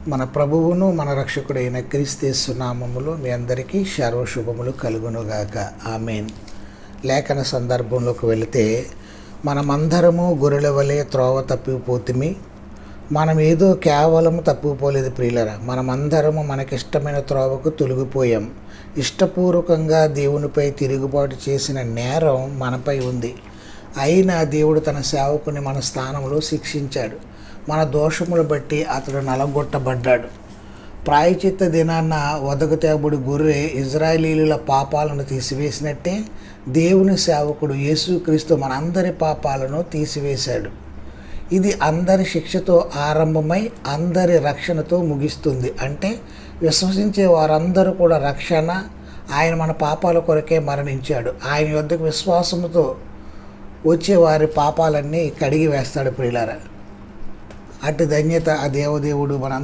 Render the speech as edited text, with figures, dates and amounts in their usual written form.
మన ప్రభువును మన రక్షకుడైన క్రీస్తు నామములో మీ అందరికీ సర్వశుభములు కలుగునుగాక. ఆమేన్. లేఖన సందర్భంలోకి వెళితే, మనమందరము గొర్రెల వలె త్రోవ తప్పిపోతిమి. మనం ఏదో కేవలం తప్పిపోలేదు ప్రియులరా. మనమందరము మనకిష్టమైన త్రోవకు తొలగిపోయాం. ఇష్టపూర్వకంగా దేవునిపై తిరుగుబాటు చేసిన నేరం మనపై ఉంది. అయినా దేవుడు తన సేవకుని మన స్థానంలో శిక్షించాడు. మన దోషములు బట్టి అతడు నలగొట్టబడ్డాడు. ప్రాయచిత్త దినాన్న వదకు తేబడి గొర్రె ఇజ్రాయేలీయుల పాపాలను తీసివేసినట్టే దేవుని సేవకుడు యేసుక్రీస్తు మనందరి పాపాలను తీసివేశాడు. ఇది అందరి శిక్షతో ఆరంభమై అందరి రక్షణతో ముగిస్తుంది. అంటే విశ్వసించే వారందరూ కూడా రక్షణ. ఆయన మన పాపాల కొరకే మరణించాడు. ఆయన యొద్దకు విశ్వాసముతో వచ్చే వారి పాపాలన్నీ కడిగి వేస్తాడు ప్రియులారా. అట్టి ధన్యత ఆ దేవదేవుడు మన